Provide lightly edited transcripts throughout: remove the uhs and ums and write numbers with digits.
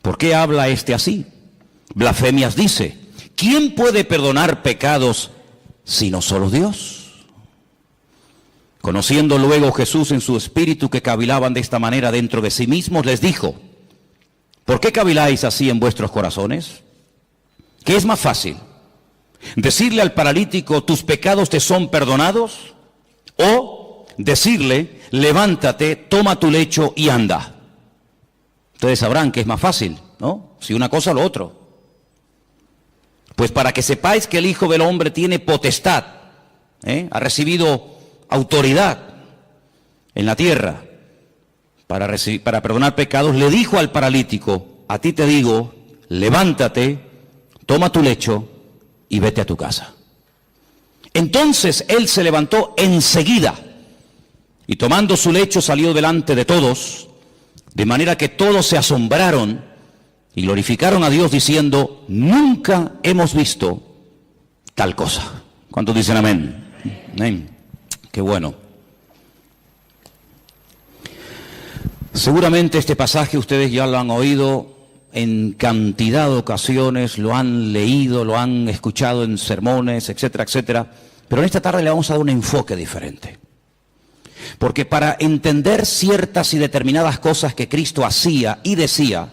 ¿Por qué habla este así? Blasfemias dice. ¿Quién puede perdonar pecados sino solo Dios? Conociendo luego Jesús en su espíritu que cavilaban de esta manera dentro de sí mismos, les dijo, ¿por qué caviláis así en vuestros corazones? ¿Qué es más fácil? ¿Decirle al paralítico, tus pecados te son perdonados? ¿O decirle, levántate, toma tu lecho y anda? Ustedes sabrán que es más fácil, ¿no? Si una cosa o lo otro. Pues para que sepáis que el Hijo del Hombre tiene potestad, ha recibido autoridad en la tierra para perdonar pecados, le dijo al paralítico, a ti te digo, levántate, toma tu lecho y vete a tu casa. Entonces él se levantó enseguida y tomando su lecho salió delante de todos, de manera que todos se asombraron y glorificaron a Dios diciendo, nunca hemos visto tal cosa. ¿Cuántos dicen amén? Amén. Qué bueno. Seguramente este pasaje ustedes ya lo han oído en cantidad de ocasiones, lo han leído, lo han escuchado en sermones, etcétera, etcétera. Pero en esta tarde le vamos a dar un enfoque diferente. Porque para entender ciertas y determinadas cosas que Cristo hacía y decía,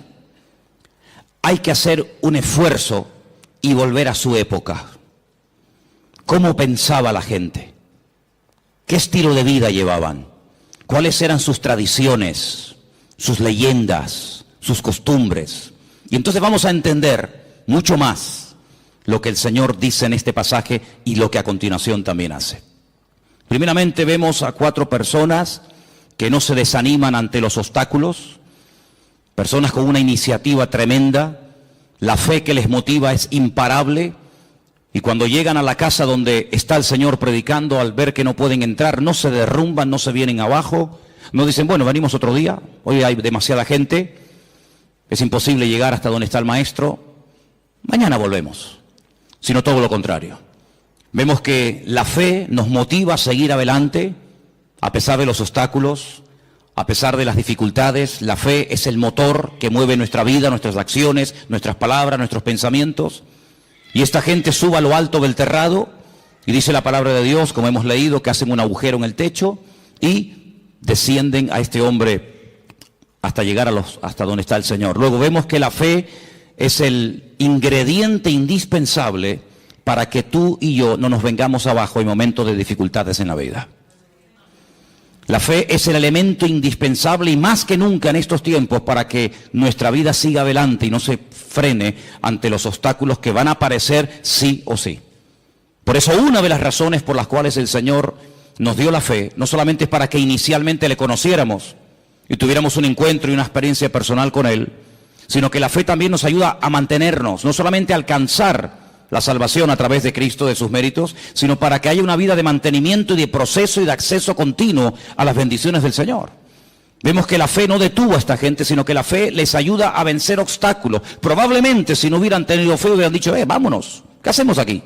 hay que hacer un esfuerzo y volver a su época. ¿Cómo pensaba la gente? ¿Qué estilo de vida llevaban? ¿Cuáles eran sus tradiciones, sus leyendas, sus costumbres? Y entonces vamos a entender mucho más lo que el Señor dice en este pasaje y lo que a continuación también hace. Primeramente vemos a 4 personas que no se desaniman ante los obstáculos, personas con una iniciativa tremenda, la fe que les motiva es imparable, y cuando llegan a la casa donde está el Señor predicando, al ver que no pueden entrar, no se derrumban, no se vienen abajo, no dicen, bueno, venimos otro día, hoy hay demasiada gente, es imposible llegar hasta donde está el Maestro, mañana volvemos, sino todo lo contrario. Vemos que la fe nos motiva a seguir adelante, a pesar de los obstáculos, a pesar de las dificultades. La fe es el motor que mueve nuestra vida, nuestras acciones, nuestras palabras, nuestros pensamientos. Y esta gente sube a lo alto del terrado, y dice la palabra de Dios, como hemos leído, que hacen un agujero en el techo, y descienden a este hombre hasta llegar hasta donde está el Señor. Luego vemos que la fe es el ingrediente indispensable para que tú y yo no nos vengamos abajo en momentos de dificultades en la vida. La fe es el elemento indispensable y más que nunca en estos tiempos para que nuestra vida siga adelante y no se frene ante los obstáculos que van a aparecer sí o sí. Por eso una de las razones por las cuales el Señor nos dio la fe, no solamente es para que inicialmente le conociéramos y tuviéramos un encuentro y una experiencia personal con Él, sino que la fe también nos ayuda a mantenernos, no solamente a alcanzar la salvación a través de Cristo, de sus méritos, sino para que haya una vida de mantenimiento y de proceso y de acceso continuo a las bendiciones del Señor. Vemos que la fe no detuvo a esta gente, sino que la fe les ayuda a vencer obstáculos. Probablemente si no hubieran tenido fe hubieran dicho, vámonos, ¿qué hacemos aquí?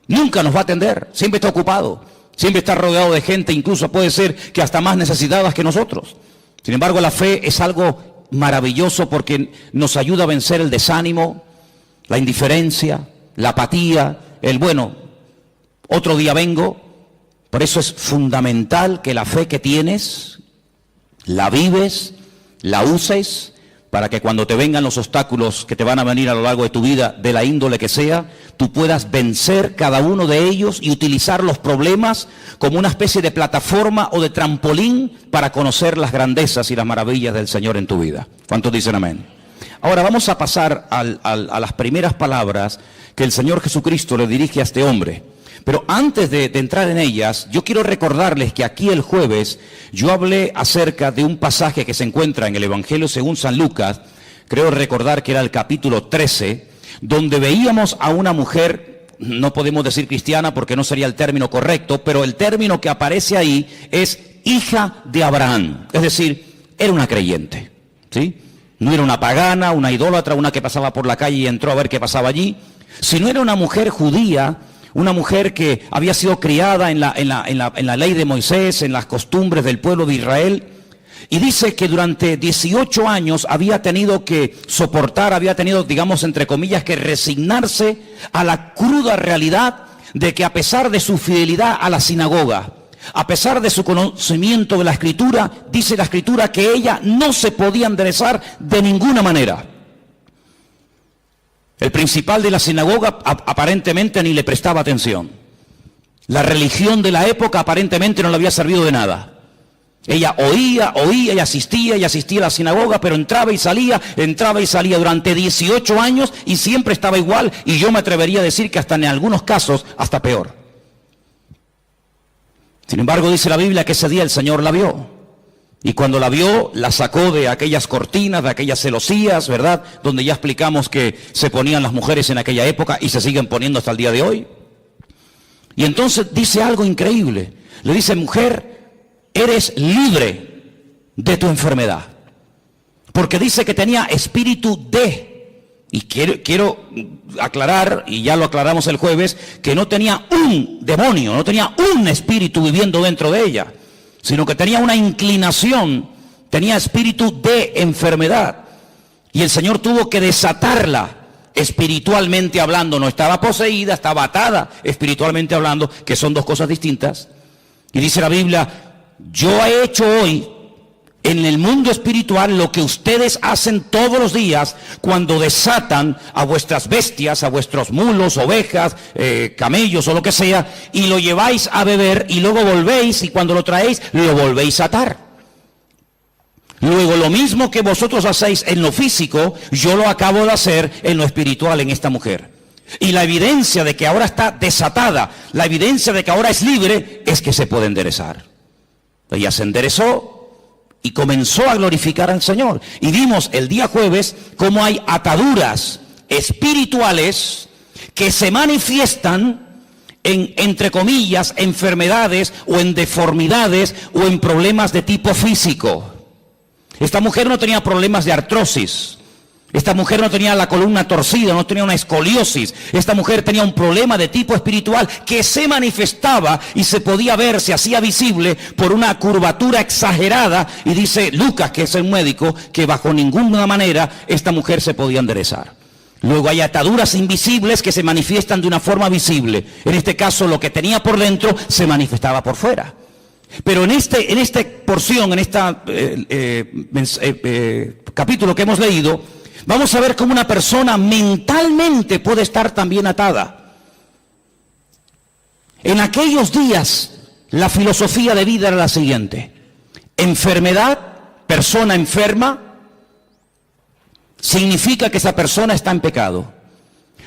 Nunca nos va a atender, siempre está ocupado, siempre está rodeado de gente, incluso puede ser que hasta más necesitadas que nosotros. Sin embargo, la fe es algo maravilloso porque nos ayuda a vencer el desánimo, la indiferencia, la apatía, otro día vengo. Por eso es fundamental que la fe que tienes, la vives, la uses, para que cuando te vengan los obstáculos que te van a venir a lo largo de tu vida, de la índole que sea, tú puedas vencer cada uno de ellos y utilizar los problemas como una especie de plataforma o de trampolín para conocer las grandezas y las maravillas del Señor en tu vida. ¿Cuántos dicen amén? Ahora vamos a pasar a las primeras palabras que el Señor Jesucristo le dirige a este hombre. Pero antes de entrar en ellas, yo quiero recordarles que aquí el jueves yo hablé acerca de un pasaje que se encuentra en el Evangelio según San Lucas, creo recordar que era el capítulo 13, donde veíamos a una mujer, no podemos decir cristiana porque no sería el término correcto, pero el término que aparece ahí es hija de Abraham, es decir, era una creyente, ¿sí? No era una pagana, una idólatra, una que pasaba por la calle y entró a ver qué pasaba allí, sino era una mujer judía, una mujer que había sido criada en la ley de Moisés, en las costumbres del pueblo de Israel, Y dice que durante 18 años había tenido que soportar, había tenido, digamos, entre comillas, que resignarse a la cruda realidad de que a pesar de su fidelidad a la sinagoga, a pesar de su conocimiento de la Escritura, dice la Escritura que ella no se podía enderezar de ninguna manera. El principal de la sinagoga aparentemente ni le prestaba atención. La religión de la época aparentemente no le había servido de nada. Ella oía y asistía a la sinagoga, pero entraba y salía durante 18 años y siempre estaba igual, y yo me atrevería a decir que hasta en algunos casos, hasta peor. Sin embargo, dice la Biblia que ese día el Señor la vio. Y cuando la vio, la sacó de aquellas cortinas, de aquellas celosías, ¿verdad? Donde ya explicamos que se ponían las mujeres en aquella época y se siguen poniendo hasta el día de hoy. Y entonces dice algo increíble. Le dice: mujer, eres libre de tu enfermedad. Porque dice que tenía espíritu de... Y quiero aclarar, y ya lo aclaramos el jueves, que no tenía un demonio, no tenía un espíritu viviendo dentro de ella, sino que tenía una inclinación, tenía espíritu de enfermedad. Y el Señor tuvo que desatarla espiritualmente hablando. No estaba poseída, estaba atada espiritualmente hablando, que son dos cosas distintas. Y dice la Biblia: yo he hecho hoy en el mundo espiritual lo que ustedes hacen todos los días cuando desatan a vuestras bestias, a vuestros mulos, ovejas, camellos o lo que sea, y lo lleváis a beber y luego volvéis, y cuando lo traéis lo volvéis a atar. Luego, lo mismo que vosotros hacéis en lo físico, yo lo acabo de hacer en lo espiritual en esta mujer. Y la evidencia de que ahora está desatada, la evidencia de que ahora es libre, es que se puede enderezar. Ella se enderezó y comenzó a glorificar al Señor. Y vimos el día jueves cómo hay ataduras espirituales que se manifiestan en, entre comillas, enfermedades o en deformidades o en problemas de tipo físico. Esta mujer no tenía problemas de artrosis. Esta mujer no tenía la columna torcida, no tenía una escoliosis. Esta mujer tenía un problema de tipo espiritual que se manifestaba y se podía ver, se hacía visible por una curvatura exagerada. Y dice Lucas, que es el médico, que bajo ninguna manera esta mujer se podía enderezar. Luego hay ataduras invisibles que se manifiestan de una forma visible. En este caso, lo que tenía por dentro se manifestaba por fuera. Pero en esta porción, en este capítulo que hemos leído, vamos a ver cómo una persona mentalmente puede estar también atada. En aquellos días, la filosofía de vida era la siguiente: enfermedad, persona enferma, significa que esa persona está en pecado.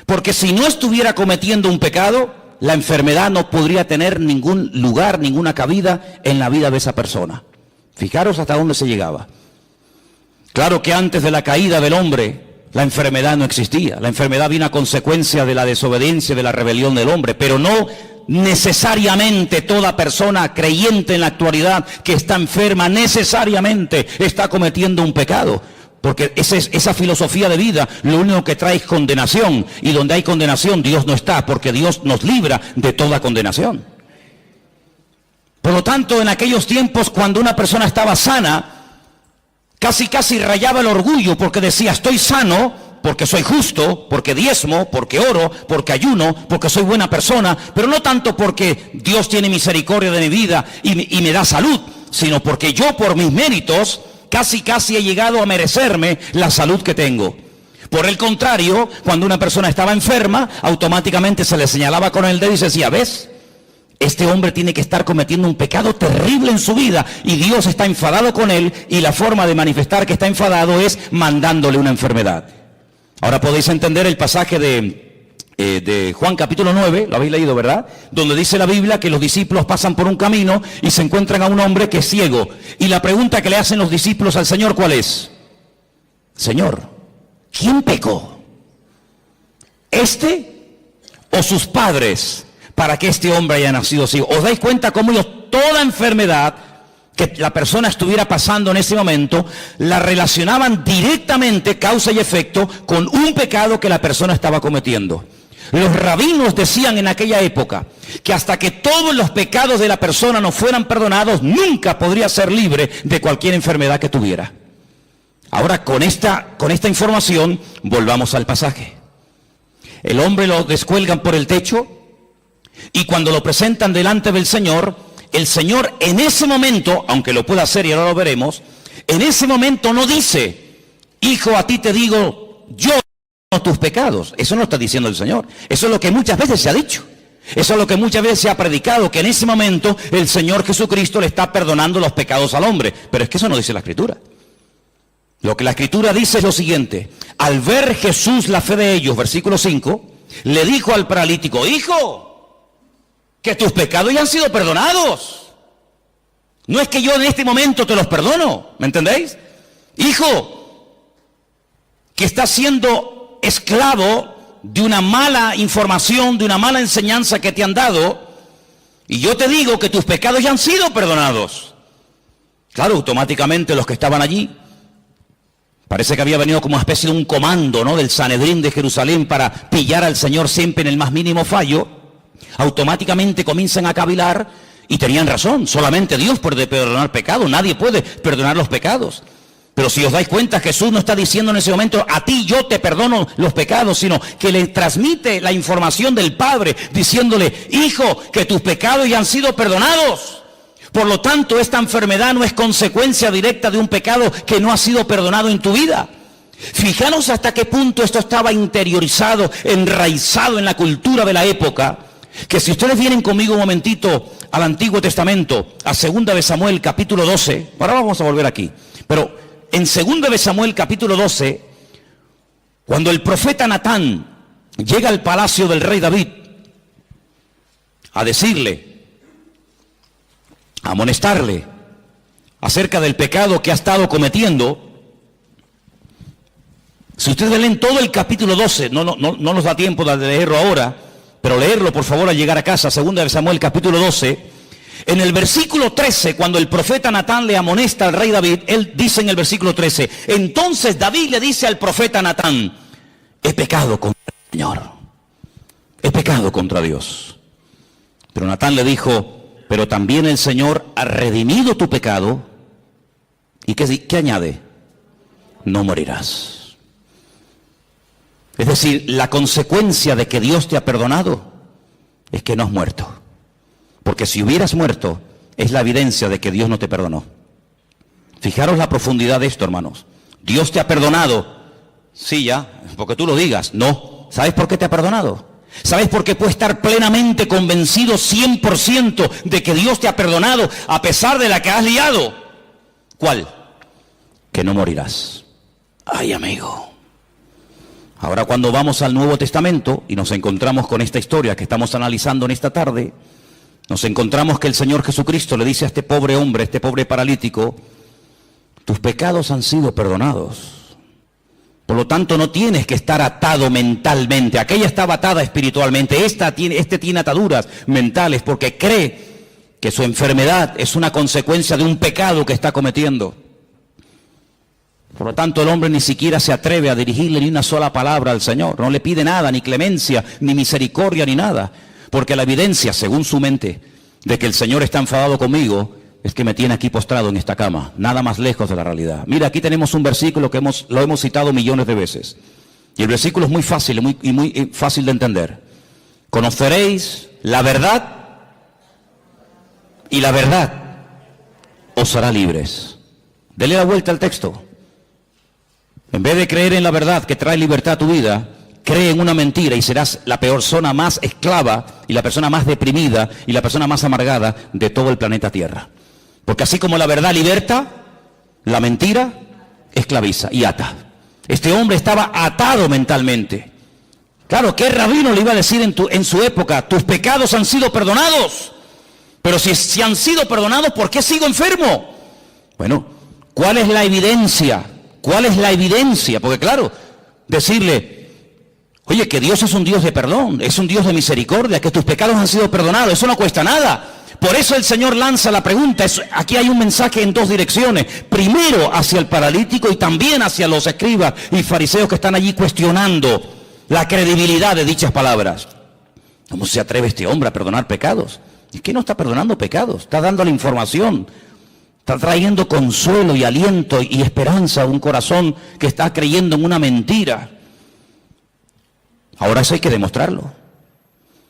Porque si no estuviera cometiendo un pecado, la enfermedad no podría tener ningún lugar, ninguna cabida en la vida de esa persona. Fijaros hasta dónde se llegaba. Claro que antes de la caída del hombre, la enfermedad no existía. La enfermedad vino a consecuencia de la desobediencia, de la rebelión del hombre. Pero no necesariamente toda persona creyente en la actualidad que está enferma necesariamente está cometiendo un pecado. Porque esa filosofía de vida lo único que trae es condenación. Y donde hay condenación, Dios no está, porque Dios nos libra de toda condenación. Por lo tanto, en aquellos tiempos, cuando una persona estaba sana, casi rayaba el orgullo, porque decía: estoy sano porque soy justo, porque diezmo, porque oro, porque ayuno, porque soy buena persona, pero no tanto porque Dios tiene misericordia de mi vida y me da salud, sino porque yo, por mis méritos, casi he llegado a merecerme la salud que tengo. Por el contrario, cuando una persona estaba enferma, automáticamente se le señalaba con el dedo y se decía: ¿ves? Este hombre tiene que estar cometiendo un pecado terrible en su vida y Dios está enfadado con él, y la forma de manifestar que está enfadado es mandándole una enfermedad. Ahora podéis entender el pasaje de Juan capítulo 9, lo habéis leído, ¿verdad? Donde dice la Biblia que los discípulos pasan por un camino y se encuentran a un hombre que es ciego. Y la pregunta que le hacen los discípulos al Señor, ¿cuál es? Señor, ¿quién pecó? ¿Este o sus padres, para que este hombre haya nacido ciego? ¿Os dais cuenta cómo ellos, toda enfermedad que la persona estuviera pasando en ese momento, la relacionaban directamente, causa y efecto, con un pecado que la persona estaba cometiendo? Los rabinos decían en aquella época que hasta que todos los pecados de la persona no fueran perdonados, nunca podría ser libre de cualquier enfermedad que tuviera. Ahora, con esta información, volvamos al pasaje. El hombre lo descuelgan por el techo y cuando lo presentan delante del Señor, el Señor en ese momento, aunque lo pueda hacer y ahora lo veremos, en ese momento no dice, hijo, a ti te digo, yo tus pecados. Eso no está diciendo el Señor. Eso es lo que muchas veces se ha dicho. Eso es lo que muchas veces se ha predicado, que en ese momento el Señor Jesucristo le está perdonando los pecados al hombre. Pero es que eso no dice la Escritura. Lo que la Escritura dice es lo siguiente. Al ver Jesús la fe de ellos, versículo 5, le dijo al paralítico, hijo, que tus pecados ya han sido perdonados. No es que yo en este momento te los perdono, ¿me entendéis? Hijo, que estás siendo esclavo de una mala información, de una mala enseñanza que te han dado, y yo te digo que tus pecados ya han sido perdonados. Claro, automáticamente los que estaban allí, parece que había venido como una especie de un comando, ¿no?, del Sanedrín de Jerusalén para pillar al Señor siempre en el más mínimo fallo, automáticamente comienzan a cavilar, y tenían razón, solamente Dios puede perdonar pecados, nadie puede perdonar los pecados. Pero si os dais cuenta, Jesús no está diciendo en ese momento, a ti yo te perdono los pecados, sino que le transmite la información del Padre, diciéndole, hijo, que tus pecados ya han sido perdonados. Por lo tanto, esta enfermedad no es consecuencia directa de un pecado que no ha sido perdonado en tu vida. Fijaros hasta qué punto esto estaba interiorizado, enraizado en la cultura de la época, que si ustedes vienen conmigo un momentito al Antiguo Testamento, a 2 de Samuel capítulo 12, ahora vamos a volver aquí, pero en 2 de Samuel capítulo 12, cuando el profeta Natán llega al palacio del rey David a decirle, a amonestarle acerca del pecado que ha estado cometiendo, si ustedes leen todo el capítulo 12, no nos da tiempo de leerlo ahora, pero leerlo por favor al llegar a casa, 2 de Samuel capítulo 12, en el versículo 13, cuando el profeta Natán le amonesta al rey David, él dice en el versículo 13, entonces David le dice al profeta Natán, he pecado contra el Señor, he pecado contra Dios. Pero Natán le dijo, pero también el Señor ha redimido tu pecado, ¿y qué añade? No morirás. Es decir, la consecuencia de que Dios te ha perdonado es que no has muerto. Porque si hubieras muerto, es la evidencia de que Dios no te perdonó. Fijaros la profundidad de esto, hermanos. Dios te ha perdonado. Sí, ya, porque tú lo digas. No. ¿Sabes por qué te ha perdonado? ¿Sabes por qué puedes estar plenamente convencido 100% de que Dios te ha perdonado a pesar de la que has liado? ¿Cuál? Que no morirás. Ay, amigo. Ahora cuando vamos al Nuevo Testamento y nos encontramos con esta historia que estamos analizando en esta tarde, nos encontramos que el Señor Jesucristo le dice a este pobre hombre, a este pobre paralítico, tus pecados han sido perdonados. Por lo tanto, no tienes que estar atado mentalmente. Aquella estaba atada espiritualmente, este tiene ataduras mentales porque cree que su enfermedad es una consecuencia de un pecado que está cometiendo. Por lo tanto, el hombre ni siquiera se atreve a dirigirle ni una sola palabra al Señor. No le pide nada, ni clemencia, ni misericordia, ni nada. Porque la evidencia, según su mente, de que el Señor está enfadado conmigo, es que me tiene aquí postrado en esta cama. Nada más lejos de la realidad. Mira, aquí tenemos un versículo que lo hemos citado millones de veces. Y el versículo es muy fácil muy fácil de entender. Conoceréis la verdad y la verdad os hará libres. Dele la vuelta al texto. En vez de creer en la verdad que trae libertad a tu vida, cree en una mentira y serás la persona más esclava y la persona más deprimida y la persona más amargada de todo el planeta Tierra. Porque así como la verdad liberta, la mentira esclaviza y ata. Este hombre estaba atado mentalmente. Claro, ¿qué rabino le iba a decir en su época? Tus pecados han sido perdonados. Pero si han sido perdonados, ¿por qué sigo enfermo? Bueno, ¿cuál es la evidencia? ¿Cuál es la evidencia? Porque claro, decirle, oye, que Dios es un Dios de perdón, es un Dios de misericordia, que tus pecados han sido perdonados, eso no cuesta nada. Por eso el Señor lanza la pregunta. Aquí hay un mensaje en dos direcciones. Primero hacia el paralítico y también hacia los escribas y fariseos que están allí cuestionando. la credibilidad de dichas palabras. ¿Cómo se atreve este hombre a perdonar pecados? Es que no está perdonando pecados, está dando la información, está trayendo consuelo y aliento y esperanza a un corazón que está creyendo en una mentira. Ahora eso hay que demostrarlo.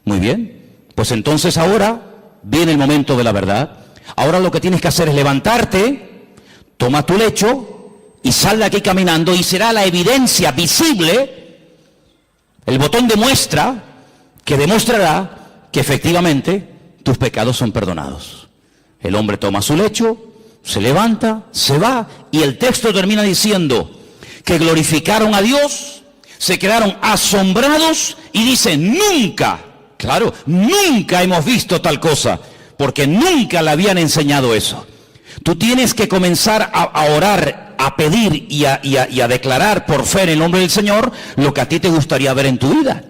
Muy bien, pues entonces ahora viene el momento de la verdad. Ahora lo que tienes que hacer es levantarte, toma tu lecho y sal de aquí caminando, y será la evidencia visible, el botón de muestra, que demostrará que efectivamente tus pecados son perdonados. El hombre toma su lecho, se levanta, se va, y el texto termina diciendo que glorificaron a Dios, se quedaron asombrados y dicen: nunca, claro, nunca hemos visto tal cosa, porque nunca le habían enseñado eso. Tú tienes que comenzar a orar, a pedir y a declarar por fe en el nombre del Señor lo que a ti te gustaría ver en tu vida.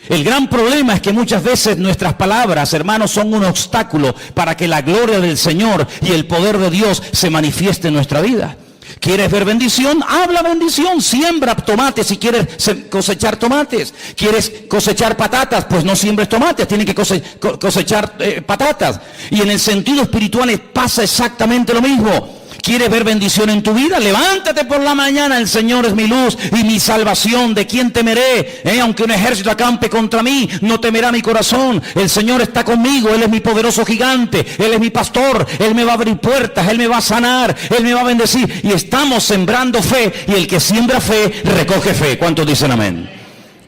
El gran problema es que muchas veces nuestras palabras, hermanos, son un obstáculo para que la gloria del Señor y el poder de Dios se manifieste en nuestra vida. ¿Quieres ver bendición? Habla bendición. Siembra tomates si quieres cosechar tomates. ¿Quieres cosechar patatas? Pues no siembres tomates, tienes que cosechar patatas. Y en el sentido espiritual pasa exactamente lo mismo. ¿Quieres ver bendición en tu vida? Levántate por la mañana. El Señor es mi luz y mi salvación. ¿De quién temeré? Aunque un ejército acampe contra mí, no temerá mi corazón. El Señor está conmigo. Él es mi poderoso gigante. Él es mi pastor. Él me va a abrir puertas. Él me va a sanar. Él me va a bendecir. Y estamos sembrando fe. Y el que siembra fe, recoge fe. ¿Cuántos dicen amén?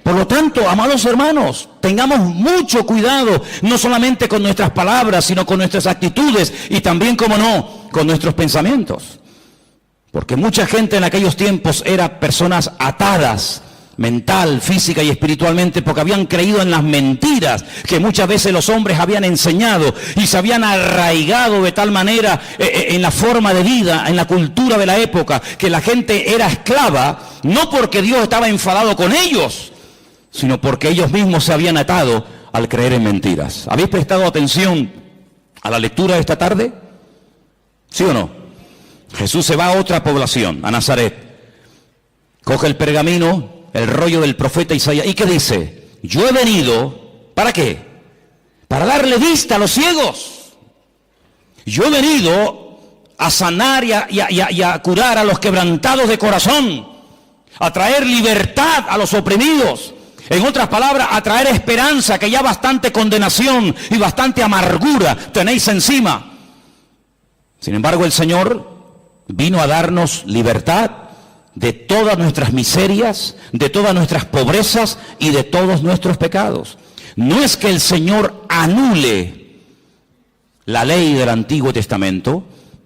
Por lo tanto, amados hermanos, tengamos mucho cuidado, no solamente con nuestras palabras, sino con nuestras actitudes y también, como no, con nuestros pensamientos. Porque mucha gente en aquellos tiempos era personas atadas, mental, física y espiritualmente, porque habían creído en las mentiras que muchas veces los hombres habían enseñado y se habían arraigado de tal manera en la forma de vida, en la cultura de la época, que la gente era esclava, no porque Dios estaba enfadado con ellos, sino porque ellos mismos se habían atado al creer en mentiras. ¿Habéis prestado atención a la lectura de esta tarde? ¿Sí o no? Jesús se va a otra población, a Nazaret. Coge el pergamino, el rollo del profeta Isaías. ¿Y qué dice? Yo he venido, ¿para qué? Para darle vista a los ciegos. Yo he venido a sanar y a curar a los quebrantados de corazón, a traer libertad a los oprimidos. En otras palabras, a traer esperanza, que ya bastante condenación y bastante amargura tenéis encima. Sin embargo, el Señor vino a darnos libertad de todas nuestras miserias, de todas nuestras pobrezas y de todos nuestros pecados. No es que el Señor anule la ley del Antiguo Testamento,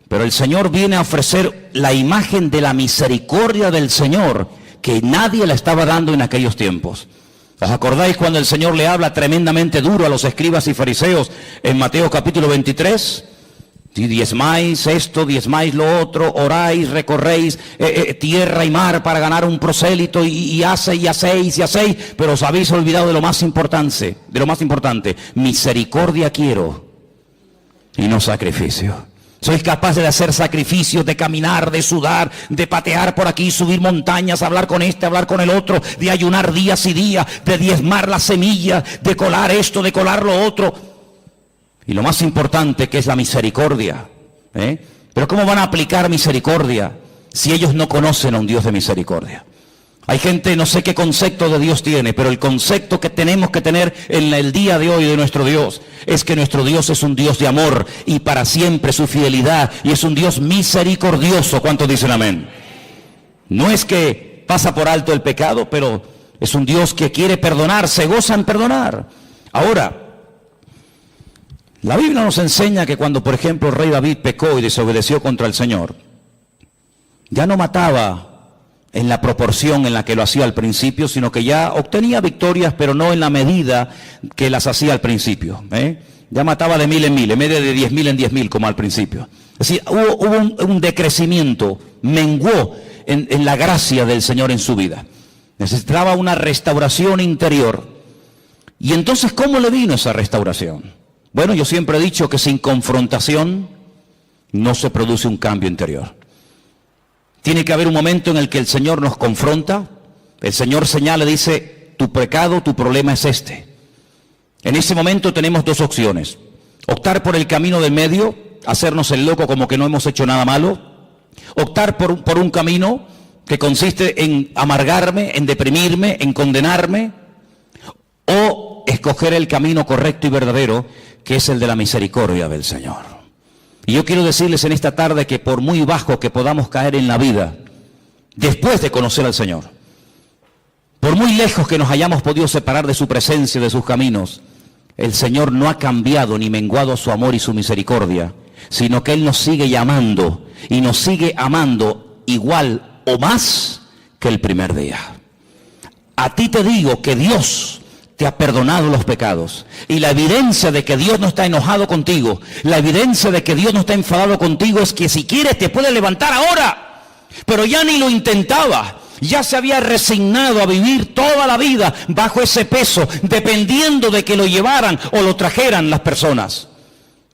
pero el Señor viene a ofrecer la imagen de la misericordia del Señor, que nadie la estaba dando en aquellos tiempos. ¿Os acordáis cuando el Señor le habla tremendamente duro a los escribas y fariseos en Mateo capítulo 23? Si diezmáis esto, diezmáis lo otro, oráis, recorréis tierra y mar para ganar un prosélito y hacéis, pero os habéis olvidado de lo más importante, misericordia quiero y no sacrificio. Sois capaces de hacer sacrificios, de caminar, de sudar, de patear por aquí, subir montañas, hablar con este, hablar con el otro, de ayunar días y días, de diezmar las semillas, de colar esto, de colar lo otro. Y lo más importante, que es la misericordia. Pero ¿cómo van a aplicar misericordia si ellos no conocen a un Dios de misericordia? Hay gente, no sé qué concepto de Dios tiene, pero el concepto que tenemos que tener en el día de hoy de nuestro Dios es que nuestro Dios es un Dios de amor y para siempre su fidelidad, y es un Dios misericordioso. ¿Cuántos dicen amén? No es que pasa por alto el pecado, pero es un Dios que quiere perdonar, se goza en perdonar. Ahora, la Biblia nos enseña que cuando, por ejemplo, el rey David pecó y desobedeció contra el Señor, ya no mataba en la proporción en la que lo hacía al principio, sino que ya obtenía victorias, pero no en la medida que las hacía al principio. Ya mataba de 1000 en 1000, en vez de 10.000 en 10.000 como al principio. Es decir, hubo un decrecimiento, menguó en la gracia del Señor en su vida. Necesitaba una restauración interior. Y entonces, ¿cómo le vino esa restauración? Bueno, yo siempre he dicho que sin confrontación no se produce un cambio interior. Tiene que haber un momento en el que el Señor nos confronta, el Señor señala y dice, tu pecado, tu problema es este. En ese momento tenemos dos opciones: optar por el camino del medio, hacernos el loco como que no hemos hecho nada malo, optar por un camino que consiste en amargarme, en deprimirme, en condenarme, o escoger el camino correcto y verdadero, que es el de la misericordia del Señor. Y yo quiero decirles en esta tarde que por muy bajo que podamos caer en la vida, después de conocer al Señor, por muy lejos que nos hayamos podido separar de su presencia, de sus caminos, el Señor no ha cambiado ni menguado su amor y su misericordia, sino que Él nos sigue llamando y nos sigue amando igual o más que el primer día. A ti te digo que Dios te ha perdonado los pecados, y la evidencia de que Dios no está enojado contigo, la evidencia de que Dios no está enfadado contigo es que si quieres te puede levantar ahora, pero ya ni lo intentaba. Ya se había resignado a vivir toda la vida bajo ese peso, dependiendo de que lo llevaran o lo trajeran las personas.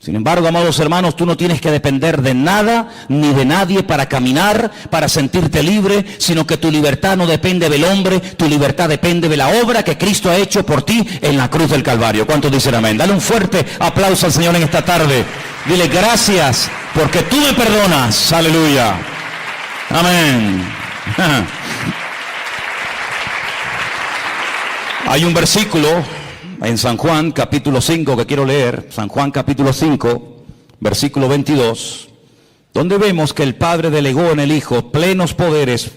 Sin embargo, amados hermanos, tú no tienes que depender de nada ni de nadie para caminar, para sentirte libre, sino que tu libertad no depende del hombre, tu libertad depende de la obra que Cristo ha hecho por ti en la cruz del Calvario. ¿Cuántos dicen amén? Dale un fuerte aplauso al Señor en esta tarde. Dile gracias porque tú me perdonas. Aleluya. Amén. Hay un versículo en San Juan capítulo 5 que quiero leer, San Juan capítulo 5, versículo 22, donde vemos que el Padre delegó en el Hijo plenos poderes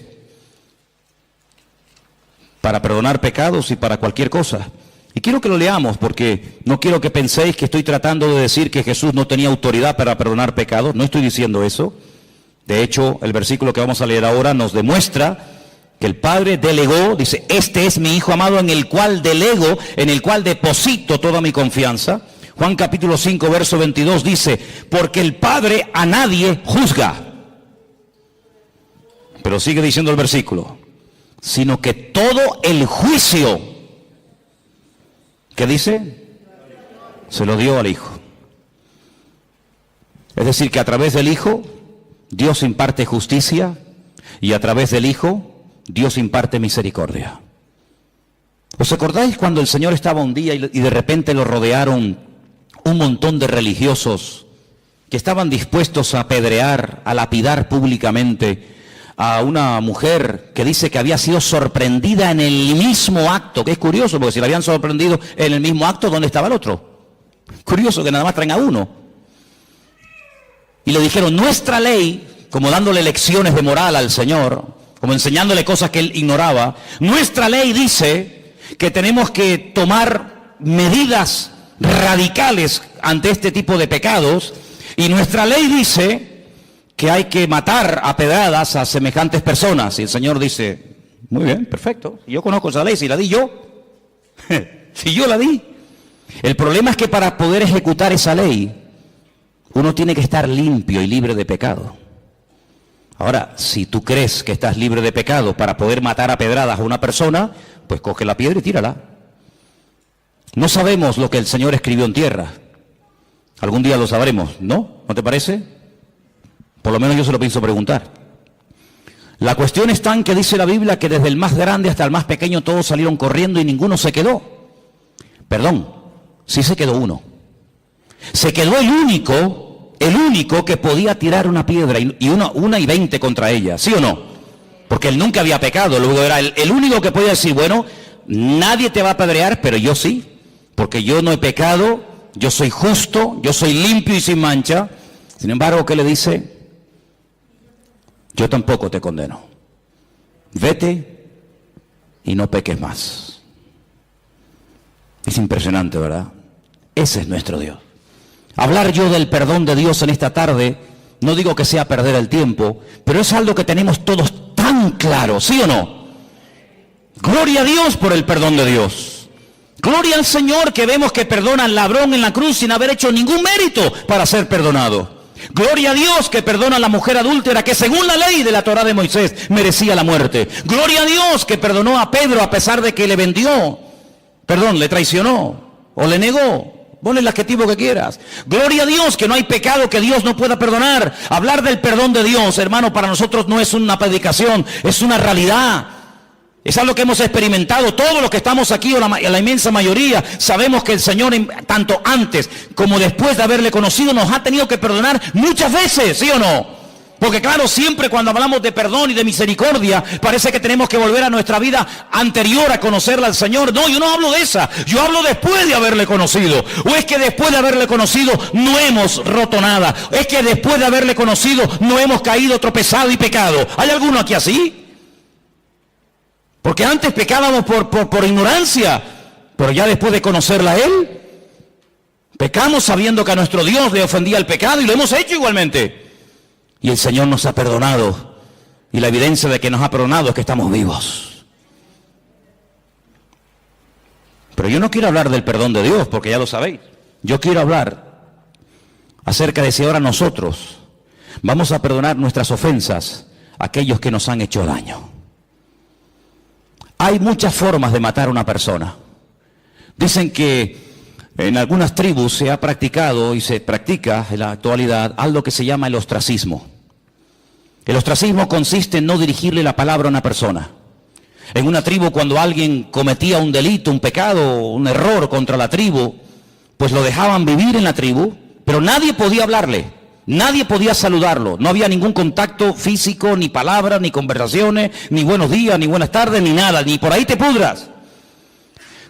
para perdonar pecados y para cualquier cosa. Y quiero que lo leamos porque no quiero que penséis que estoy tratando de decir que Jesús no tenía autoridad para perdonar pecados, no estoy diciendo eso. De hecho, el versículo que vamos a leer ahora nos demuestra que el Padre delegó, dice, este es mi Hijo amado en el cual delego, en el cual deposito toda mi confianza. Juan capítulo 5, verso 22 dice, porque el Padre a nadie juzga. Pero sigue diciendo el versículo, sino que todo el juicio, ¿qué dice? Se lo dio al Hijo. Es decir, que a través del Hijo, Dios imparte justicia, y a través del Hijo, Dios imparte misericordia. ¿Os acordáis cuando el Señor estaba un día y de repente lo rodearon un montón de religiosos que estaban dispuestos a apedrear, a lapidar públicamente a una mujer que dice que había sido sorprendida en el mismo acto? Que es curioso, porque si la habían sorprendido en el mismo acto, ¿dónde estaba el otro? Curioso que nada más traen a uno. Y le dijeron, nuestra ley, como dándole lecciones de moral al Señor, como enseñándole cosas que él ignoraba, nuestra ley dice que tenemos que tomar medidas radicales ante este tipo de pecados, y nuestra ley dice que hay que matar a pedradas a semejantes personas. Y el Señor dice, muy bien, perfecto, yo conozco esa ley, si la di yo, si yo la di. El problema es que para poder ejecutar esa ley, uno tiene que estar limpio y libre de pecado. Ahora, si tú crees que estás libre de pecado para poder matar a pedradas a una persona, pues coge la piedra y tírala. No sabemos lo que el Señor escribió en tierra. Algún día lo sabremos, ¿no? ¿No te parece? Por lo menos yo se lo pienso preguntar. La cuestión está en que dice la Biblia que desde el más grande hasta el más pequeño todos salieron corriendo y ninguno se quedó. Perdón, sí se quedó uno. Se quedó el único que podía tirar una piedra y una y 20 contra ella, ¿sí o no? Porque él nunca había pecado, luego era el único que podía decir, bueno, nadie te va a apedrear, pero yo sí, porque yo no he pecado, yo soy justo, yo soy limpio y sin mancha. Sin embargo, ¿qué le dice? Yo tampoco te condeno. Vete y no peques más. Es impresionante, ¿verdad? Ese es nuestro Dios. Hablar yo del perdón de Dios en esta tarde, no digo que sea perder el tiempo, pero es algo que tenemos todos tan claro, ¿sí o no? Gloria a Dios por el perdón de Dios. Gloria al Señor que vemos que perdona al ladrón en la cruz sin haber hecho ningún mérito para ser perdonado. Gloria a Dios que perdona a la mujer adúltera que según la ley de la Torá de Moisés merecía la muerte. Gloria a Dios que perdonó a Pedro a pesar de que le traicionó o le negó. Ponle el adjetivo que quieras. Gloria a Dios que no hay pecado que Dios no pueda perdonar. Hablar del perdón de Dios, hermano, para nosotros no es una predicación, es una realidad. Es algo que hemos experimentado todos los que estamos aquí, o la inmensa mayoría. Sabemos que el Señor, tanto antes como después de haberle conocido, nos ha tenido que perdonar muchas veces, ¿sí o no? Porque claro, siempre cuando hablamos de perdón y de misericordia, parece que tenemos que volver a nuestra vida anterior a conocerla al Señor. No, yo no hablo de esa, yo hablo después de haberle conocido. O es que después de haberle conocido no hemos roto nada. Es que después de haberle conocido no hemos caído, tropezado y pecado. ¿Hay alguno aquí así? Porque antes pecábamos por ignorancia, pero ya después de conocerla a Él, pecamos sabiendo que a nuestro Dios le ofendía el pecado y lo hemos hecho igualmente. Y el Señor nos ha perdonado. Y la evidencia de que nos ha perdonado es que estamos vivos. Pero yo no quiero hablar del perdón de Dios, porque ya lo sabéis. Yo quiero hablar acerca de si ahora nosotros vamos a perdonar nuestras ofensas a aquellos que nos han hecho daño. Hay muchas formas de matar a una persona. Dicen que en algunas tribus se ha practicado y se practica en la actualidad algo que se llama el ostracismo. El ostracismo consiste en no dirigirle la palabra a una persona. En una tribu, cuando alguien cometía un delito, un pecado, un error contra la tribu, pues lo dejaban vivir en la tribu, pero nadie podía hablarle, nadie podía saludarlo, no había ningún contacto físico, ni palabras, ni conversaciones, ni buenos días, ni buenas tardes, ni nada, ni por ahí te pudras.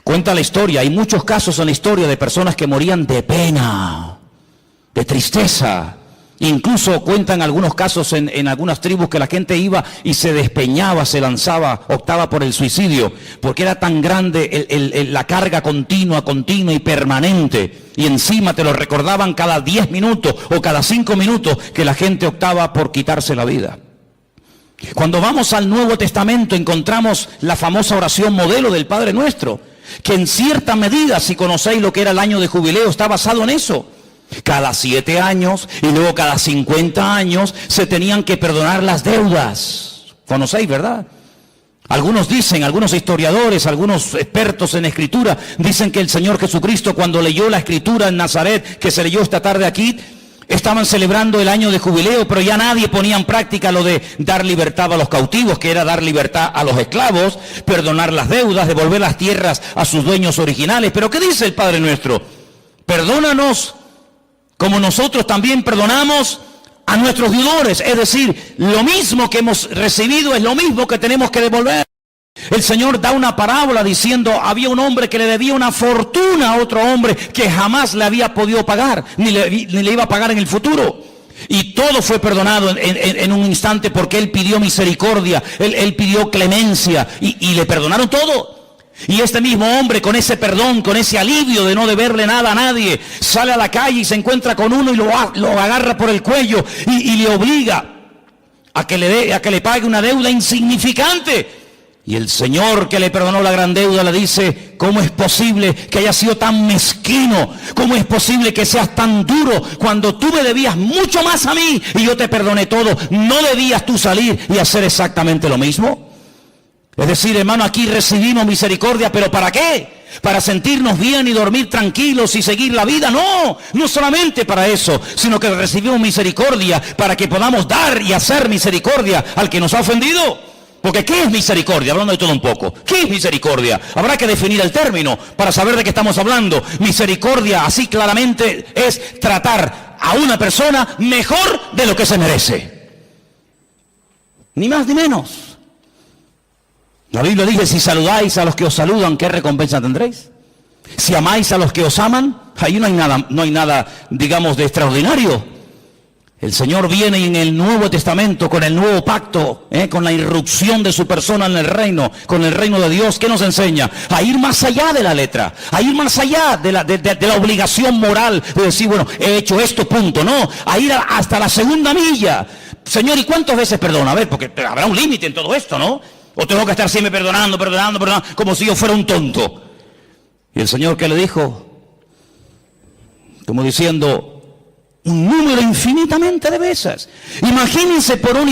Cuenta la historia, hay muchos casos en la historia de personas que morían de pena, de tristeza. Incluso cuentan algunos casos en algunas tribus que la gente iba y se despeñaba, se lanzaba, optaba por el suicidio, porque era tan grande la carga continua y permanente. Y encima te lo recordaban cada 10 minutos o cada 5 minutos que la gente optaba por quitarse la vida. Cuando vamos al Nuevo Testamento encontramos la famosa oración modelo del Padre Nuestro, que en cierta medida, si conocéis lo que era el año de jubileo, está basado en eso. Cada 7 años y luego cada 50 años se tenían que perdonar las deudas. Conocéis, ¿verdad? Algunos dicen, algunos historiadores, algunos expertos en escritura, dicen que el Señor Jesucristo, cuando leyó la escritura en Nazaret, que se leyó esta tarde aquí, estaban celebrando el año de jubileo, pero ya nadie ponía en práctica lo de dar libertad a los cautivos, que era dar libertad a los esclavos, perdonar las deudas, devolver las tierras a sus dueños originales. Pero ¿qué dice el Padre Nuestro? Perdónanos como nosotros también perdonamos a nuestros deudores. Es decir, lo mismo que hemos recibido es lo mismo que tenemos que devolver. El Señor da una parábola diciendo, había un hombre que le debía una fortuna a otro hombre que jamás le había podido pagar, ni le iba a pagar en el futuro. Y todo fue perdonado en un instante porque él pidió misericordia, él pidió clemencia y le perdonaron todo. Y este mismo hombre, con ese perdón, con ese alivio de no deberle nada a nadie, sale a la calle y se encuentra con uno y lo agarra por el cuello y le obliga a que le pague una deuda insignificante. Y el Señor, que le perdonó la gran deuda, le dice, ¿cómo es posible que hayas sido tan mezquino? ¿Cómo es posible que seas tan duro cuando tú me debías mucho más a mí y yo te perdoné todo? ¿No debías tú salir y hacer exactamente lo mismo? Es decir, hermano, aquí recibimos misericordia, ¿pero para qué? ¿Para sentirnos bien y dormir tranquilos y seguir la vida? No, no solamente para eso, sino que recibimos misericordia para que podamos dar y hacer misericordia al que nos ha ofendido. Porque ¿qué es misericordia? Hablando de todo un poco. ¿Qué es misericordia? Habrá que definir el término para saber de qué estamos hablando. Misericordia, así claramente, es tratar a una persona mejor de lo que se merece. Ni más ni menos. La Biblia dice, si saludáis a los que os saludan, ¿qué recompensa tendréis? Si amáis a los que os aman, ahí no hay nada, digamos, de extraordinario. El Señor viene en el Nuevo Testamento, con el nuevo pacto, con la irrupción de su persona en el reino, con el reino de Dios. ¿Qué nos enseña? A ir más allá de la letra, a ir más allá de la obligación moral de decir, bueno, he hecho esto, punto. No, a ir hasta la segunda milla. Señor, ¿y cuántas veces perdona? A ver, porque habrá un límite en todo esto, ¿no? O tengo que estar siempre perdonando, como si yo fuera un tonto. Y el Señor, ¿qué le dijo? Como diciendo, un número infinitamente de veces. Imaginemos por un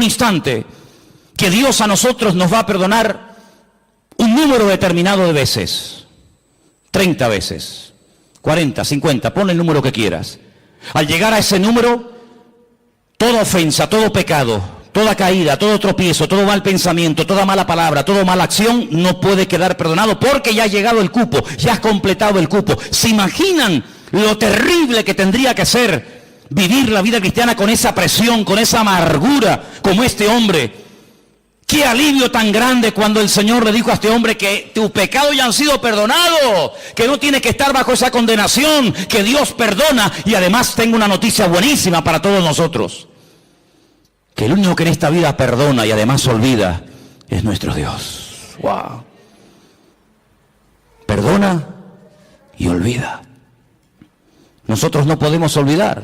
instante que Dios a nosotros nos va a perdonar un número determinado de veces. 30 veces, 40, 50, pon el número que quieras. Al llegar a ese número, toda ofensa, todo pecado, toda caída, todo tropiezo, todo mal pensamiento, toda mala palabra, toda mala acción no puede quedar perdonado porque ya ha llegado el cupo, ya has completado el cupo. ¿Se imaginan lo terrible que tendría que ser vivir la vida cristiana con esa presión, con esa amargura como este hombre? Qué alivio tan grande cuando el Señor le dijo a este hombre que tus pecados ya han sido perdonados, que no tiene que estar bajo esa condenación, que Dios perdona. Y además tengo una noticia buenísima para todos nosotros, que el único que en esta vida perdona y además olvida es nuestro Dios. ¡Wow! Perdona y olvida. Nosotros no podemos olvidar,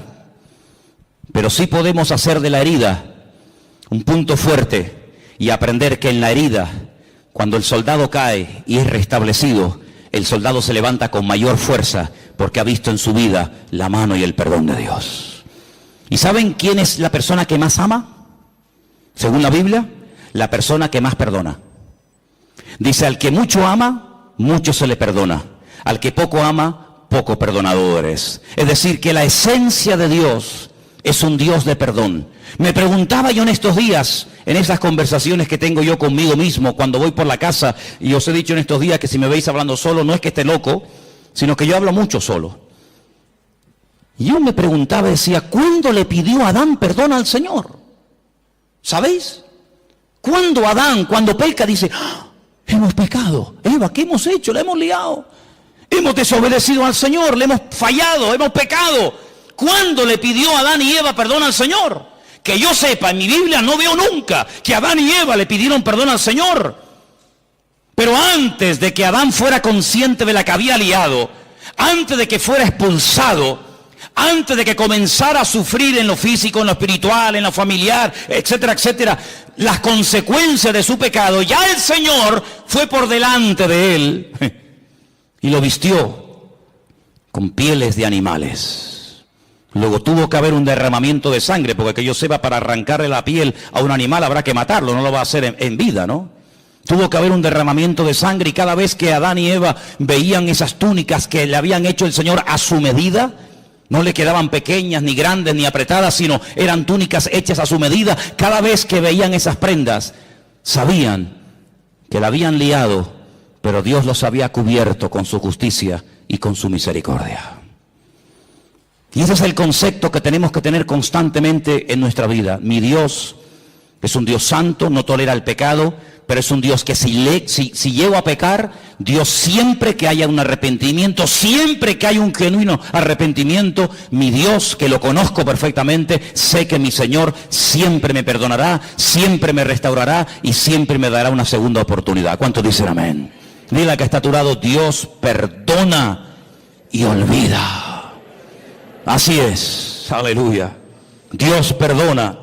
pero sí podemos hacer de la herida un punto fuerte y aprender que en la herida, cuando el soldado cae y es restablecido, el soldado se levanta con mayor fuerza porque ha visto en su vida la mano y el perdón de Dios. ¿Y saben quién es la persona que más ama? Según la Biblia, la persona que más perdona. Dice, al que mucho ama, mucho se le perdona. Al que poco ama, poco perdonado eres. Es decir, que la esencia de Dios es un Dios de perdón. Me preguntaba yo en estos días, en esas conversaciones que tengo yo conmigo mismo, cuando voy por la casa, y os he dicho en estos días que si me veis hablando solo, no es que esté loco, sino que yo hablo mucho solo. Y yo me preguntaba, decía, ¿cuándo le pidió Adán perdón al Señor? ¿Sabéis? Cuando Adán, cuando peca, dice, ¡ah! Hemos pecado. Eva, ¿qué hemos hecho? Le hemos liado. Hemos desobedecido al Señor, le hemos fallado, hemos pecado. ¿Cuándo le pidió Adán y Eva perdón al Señor? Que yo sepa, en mi Biblia no veo nunca que Adán y Eva le pidieron perdón al Señor. Pero antes de que Adán fuera consciente de la que había liado, antes de que fuera expulsado, antes de que comenzara a sufrir en lo físico, en lo espiritual, en lo familiar, etcétera, etcétera, las consecuencias de su pecado, ya el Señor fue por delante de él y lo vistió con pieles de animales. Luego tuvo que haber un derramamiento de sangre, porque que yo sepa, para arrancarle la piel a un animal habrá que matarlo, no lo va a hacer en vida, ¿no? Tuvo que haber un derramamiento de sangre, y cada vez que Adán y Eva veían esas túnicas que le habían hecho el Señor a su medida, no le quedaban pequeñas, ni grandes, ni apretadas, sino eran túnicas hechas a su medida. Cada vez que veían esas prendas, sabían que la habían liado, pero Dios los había cubierto con su justicia y con su misericordia. Y ese es el concepto que tenemos que tener constantemente en nuestra vida. Mi Dios es un Dios santo, no tolera el pecado, pero es un Dios que si llego a pecar, Dios, siempre que haya un arrepentimiento, siempre que haya un genuino arrepentimiento, mi Dios, que lo conozco perfectamente, sé que mi Señor siempre me perdonará, siempre me restaurará y siempre me dará una segunda oportunidad. ¿Cuántos dicen amén? Dile al que está a tu lado, Dios perdona y olvida. Así es, aleluya. Dios perdona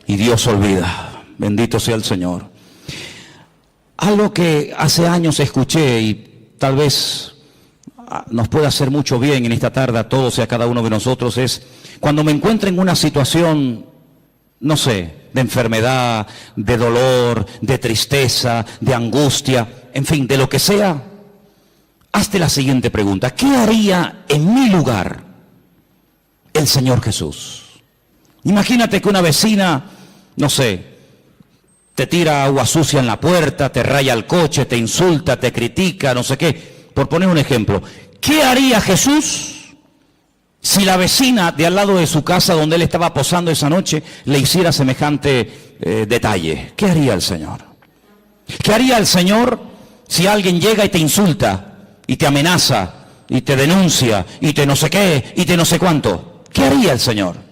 y Dios olvida. Bendito sea el Señor. Algo que hace años escuché y tal vez nos puede hacer mucho bien en esta tarde a todos y a cada uno de nosotros es, cuando me encuentro en una situación, no sé, de enfermedad, de dolor, de tristeza, de angustia, en fin, de lo que sea, hazte la siguiente pregunta: ¿qué haría en mi lugar el Señor Jesús? Imagínate que una vecina, no sé, te tira agua sucia en la puerta, te raya el coche, te insulta, te critica, no sé qué. Por poner un ejemplo, ¿qué haría Jesús si la vecina de al lado de su casa donde él estaba posando esa noche le hiciera semejante detalle? ¿Qué haría el Señor? ¿Qué haría el Señor si alguien llega y te insulta y te amenaza y te denuncia y te no sé qué y te no sé cuánto? ¿Qué haría el Señor?